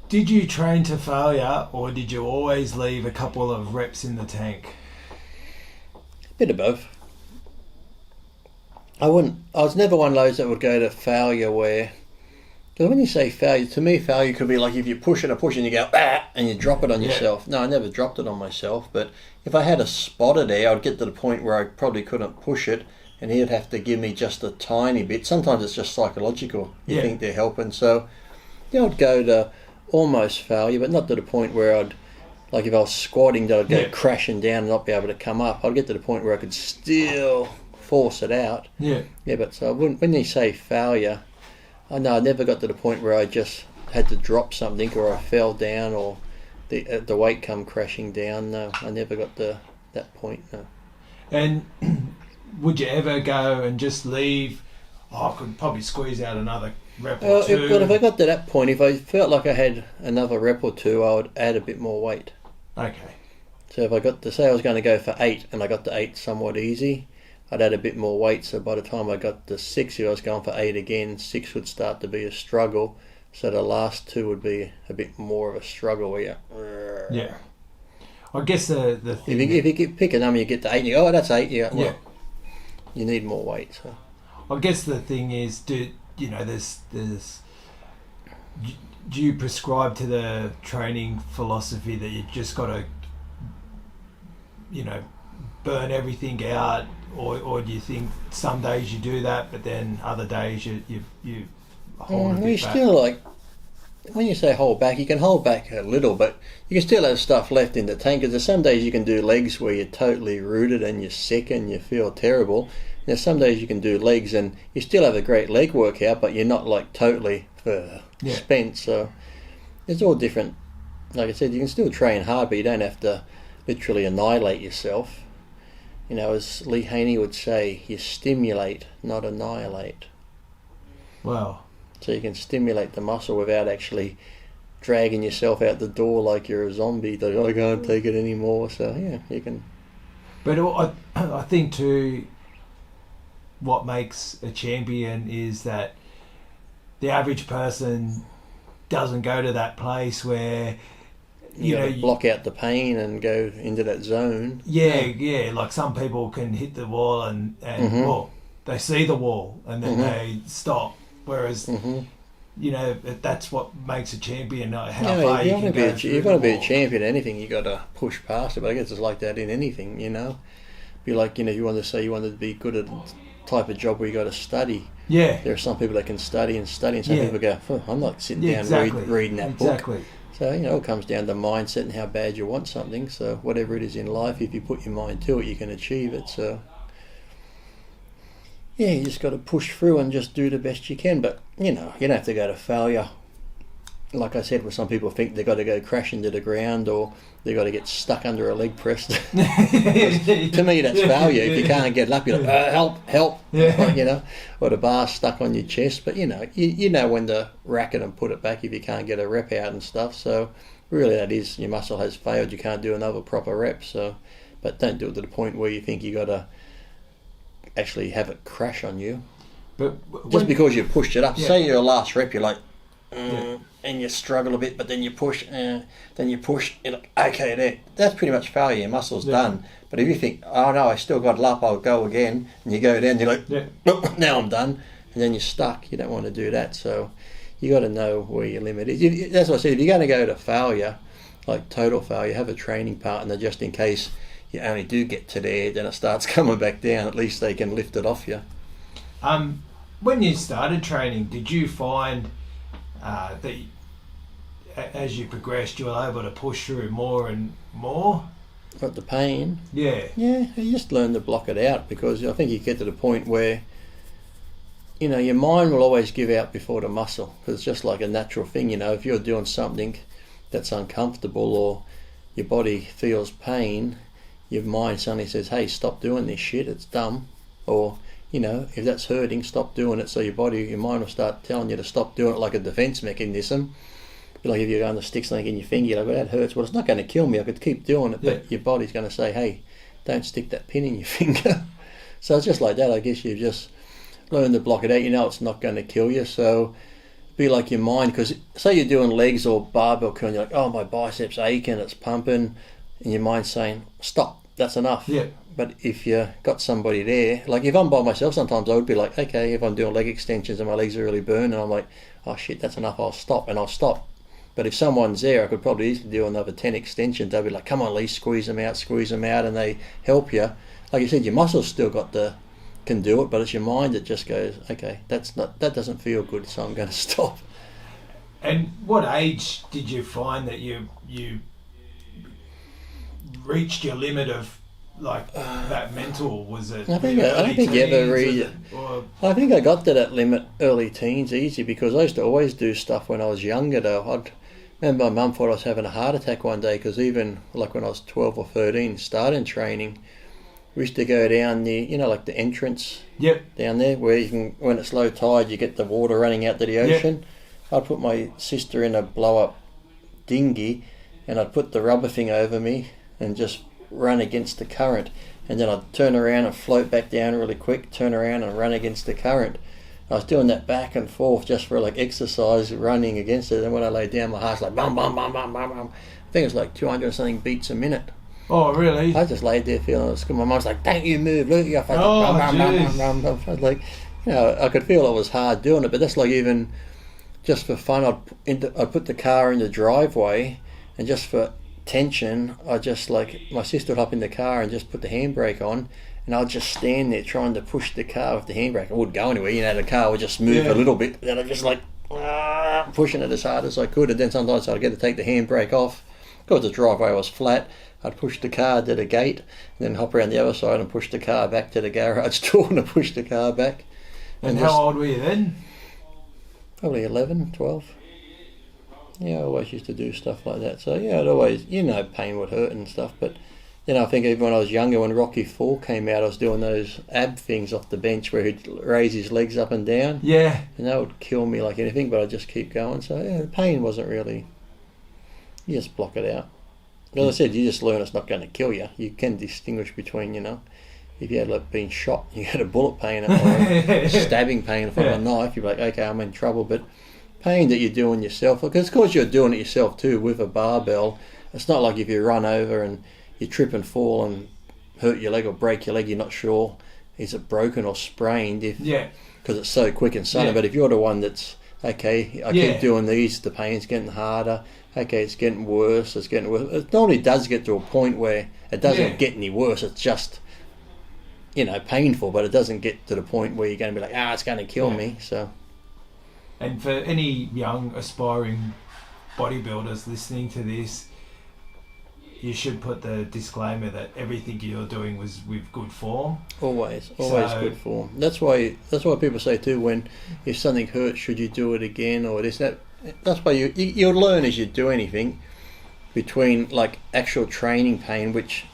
Did you train to failure, or did you always leave a couple of reps in the tank? Bit of both. I was never one of those that would go to failure where, because when you say failure, to me failure could be like if you push and you go, and you drop it on yourself. No, I never dropped it on myself, but if I had a spotter there, I'd get to the point where I probably couldn't push it, and he'd have to give me just a tiny bit. Sometimes it's just psychological. You think they're helping. So, I'd go to almost failure, but not to the point where like if I was squatting, I'd go crashing down and not be able to come up. I'd get to the point where I could still force it out. Yeah. Yeah, but so when you say failure, I know I never got to the point where I just had to drop something or I fell down or the weight come crashing down. No, I never got to that point, no. And would you ever go and just leave, I could probably squeeze out another rep or two? But if I got to that point, if I felt like I had another rep or two, I would add a bit more weight. Okay. So if I got to say I was going to go for 8 and I got to 8 somewhat easy, I'd add a bit more weight. So by the time I got to 6, if I was going for 8 again, 6 would start to be a struggle. So the last 2 would be a bit more of a struggle where Yeah. I guess the thing... If you pick a number, you get to 8 and you go, oh, that's 8. Yeah. You need more weight. So I guess the thing is, do you prescribe to the training philosophy that you just got to, burn everything out, or do you think some days you do that, but then other days you hold a bit back? Still, like, when you say hold back, you can hold back a little, but you can still have stuff left in the tank, because there's some days you can do legs where you're totally rooted and you're sick and you feel terrible. There's some days you can do legs and you still have a great leg workout, but you're not like totally spent. So it's all different. Like I said, you can still train hard, but you don't have to literally annihilate yourself. As Lee Haney would say, you stimulate, not annihilate. Wow. So you can stimulate the muscle without actually dragging yourself out the door like you're a zombie. Like, I can't take it anymore. So yeah, you can. But I think too, what makes a champion is that the average person doesn't go to that place where you block out the pain and go into that zone. Yeah. Like some people can hit the wall and well, they see the wall and then they stop. Whereas that's what makes a champion. How far you can go. If you want to be a champion in anything, you got to push past it. But I guess it's like that in anything. Be like if you want to say you want to be good at type of job where you got to study. Yeah. There are some people that can study, and some people go, I'm not sitting down reading that book. So, it all comes down to mindset and how bad you want something. So whatever it is in life, if you put your mind to it, you can achieve it. So, yeah, you just got to push through and just do the best you can. But, you don't have to go to failure. Like I said, where some people think they've got to go crash into the ground or they've got to get stuck under a leg press. To me, that's failure. If you can't get up, you're like, help. Yeah. Or the bar stuck on your chest. But, you know when to rack it and put it back if you can't get a rep out and stuff. So, really, that is, your muscle has failed. You can't do another proper rep. So, but don't do it to the point where you think you got to actually have it crash on you. But just because you pushed it up. Say your last rep, you're like, and you struggle a bit, but then you push, you're like, okay, there. That's pretty much failure. Your muscle's done. But if you think, oh no, I still got it up, I'll go again, and you go down, you're like, now I'm done, and then you're stuck. You don't want to do that. So you got to know where your limit is. That's what I said. If you're going to go to failure, like total failure, have a training partner just in case you only do get to there, then it starts coming back down. At least they can lift it off you. When you started training, did you find that as you progressed, you were able to push through more and more? Got the pain. Yeah. Yeah, you just learn to block it out, because I think you get to the point where, your mind will always give out before the muscle, because it's just like a natural thing. If you're doing something that's uncomfortable or your body feels pain, your mind suddenly says, hey, stop doing this shit, it's dumb. Or, if that's hurting, stop doing it. So your mind will start telling you to stop doing it, like a defense mechanism. Like if you're going to stick something in your finger, you're like, well, that hurts. Well, it's not going to kill me. I could keep doing it, but your body's going to say, hey, don't stick that pin in your finger. So it's just like that. I guess you just learn to block it out. It's not going to kill you. So be like your mind, because say you're doing legs or barbell curl, and you're like, oh, my biceps aching, it's pumping, and your mind's saying, stop, that's enough. Yeah. But if you got somebody there, like if I'm by myself, sometimes I would be like, okay, if I'm doing leg extensions and my legs are really burning, I'm like, oh shit, that's enough, I'll stop, and I'll stop. But if someone's there, I could probably easily do another 10 extensions. They'll be like, come on, Lee, squeeze them out, and they help you. Like you said, your muscles still can do it, but it's your mind that just goes, okay, that doesn't feel good, so I'm going to stop. And what age did you find that you reached your limit of like that mental? Was it? I think you ever read. I think I got to that limit early teens easy, because I used to always do stuff when I was younger. Though I remember my mum thought I was having a heart attack one day, because even like when I was 12 or 13, starting training, we used to go down the, like the entrance. Yep. Down there where you can, when it's low tide, you get the water running out to the ocean. Yep. I'd put my sister in a blow-up dinghy, and I'd put the rubber thing over me and just run against the current, and then I'd turn around and float back down really quick, turn around and run against the current. I was doing that back and forth just for like exercise, running against it, and when I lay down, my heart's like bum bum bum bum bum bum. I think it was like 200 something beats a minute. Oh really? I just laid there feeling it. My mum's like, don't you move, look at your face. Oh, bum, bum, bum, bum. I was like, I could feel it was hard doing it, but that's like, even just for fun, I'd put the car in the driveway, and just for tension, I just, like, my sister would hop in the car and just put the handbrake on, and I'd just stand there trying to push the car with the handbrake. I wouldn't go anywhere, the car would just move a little bit, then I'd just like pushing it as hard as I could, and then sometimes I'd get to take the handbrake off because the driveway was flat. I'd push the car to the gate, and then hop around the other side and push the car back to the garage door, and push the car back. And how old were you then? Probably 11, 12. Yeah, I always used to do stuff like that. So yeah, it always, pain would hurt and stuff. But I think even when I was younger, when Rocky IV came out, I was doing those ab things off the bench where he'd raise his legs up and down. Yeah. And that would kill me like anything, but I'd just keep going. So yeah, the pain wasn't really, you just block it out. As I said, you just learn it's not going to kill you. You can distinguish between, if you had like been shot, you had a bullet pain or stabbing pain from a knife, you'd be like, okay, I'm in trouble. But pain that you're doing yourself, because of course you're doing it yourself too with a barbell. It's not like if you run over and you trip and fall and hurt your leg or break your leg, you're not sure is it broken or sprained because it's so quick and sudden. But if you're the one that's, okay, I keep doing these, the pain's getting harder, okay, it's getting worse. It normally does get to a point where it doesn't get any worse, it's just painful, but it doesn't get to the point where you're going to be like, it's going to kill me. So, and for any young aspiring bodybuilders listening to this, you should put the disclaimer that everything you're doing was with good form. Always good form. That's why people say too, when if something hurts, should you do it again or this, that. That's why you'll learn as you do anything, between like actual training pain, which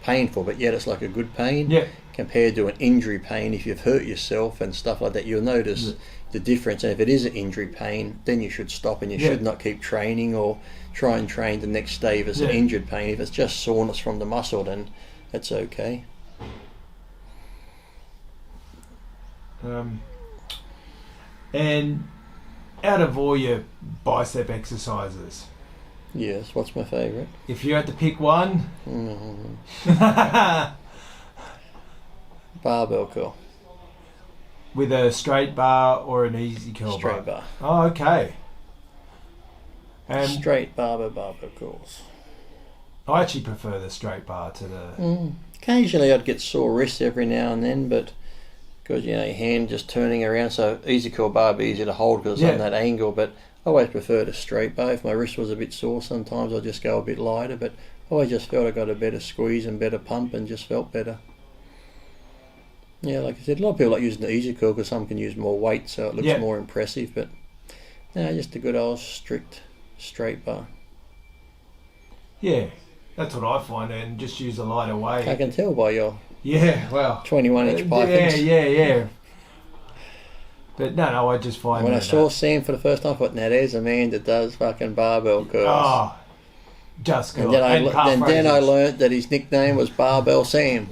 painful, but yet it's like a good pain, compared to an injury pain. If you've hurt yourself and stuff like that, you'll notice the difference. And if it is an injury pain, then you should stop, and you should not keep training or try and train the next day if it's an injured pain. If it's just soreness from the muscle, then that's okay. And out of all your bicep exercises, yes, what's my favourite? If you had to pick one, barbell curl. With a straight bar or an easy curl straight bar? Oh, okay. Straight barbell curls. I actually prefer the straight bar to the... Occasionally I'd get sore wrists every now and then, but because your hand just turning around, so easy curl bar would be easy to hold because it's on that angle, but I always preferred a straight bar. If my wrist was a bit sore, sometimes I'd just go a bit lighter, but I always just felt I got a better squeeze and better pump and just felt better. Yeah, like I said, a lot of people like using the easy curl because some can use more weight, so it looks more impressive, but just a good old strict straight bar. Yeah, that's what I find, and just use a lighter weight. I can tell by your 21-inch pythons. Yeah. But no, I just find when I saw Sam for the first time, I thought, now there's a man that does fucking barbell curls. Oh, just cool. And then I learnt that his nickname was Barbell Sam.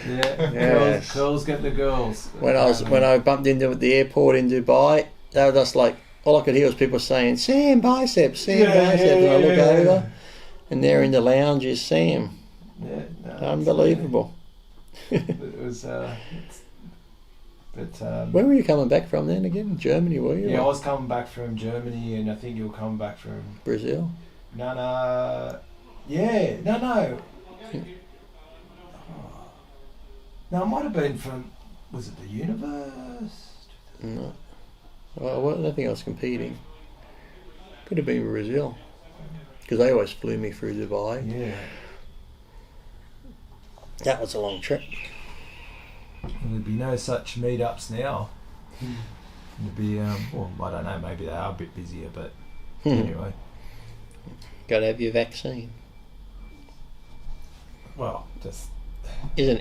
Yeah. Girls get the girls. When I bumped into at the airport in Dubai, they were just like, all I could hear was people saying, Sam Biceps, Sam Biceps. And I look over, and there in the lounge is Sam. Yeah, no, unbelievable. It was. Where were you coming back from then again? Germany, were you? Yeah, I was coming back from Germany, and I think you were coming back from Brazil. No. No, it might have been from. Was it the universe? No. Well, I don't think I was competing. Could have been Brazil, because they always flew me through Dubai. Yeah. That was a long trip. There'd be no such meetups now. It'd be, well, I don't know, maybe they are a bit busier, but anyway. Got to have your vaccine. Well, just... Isn't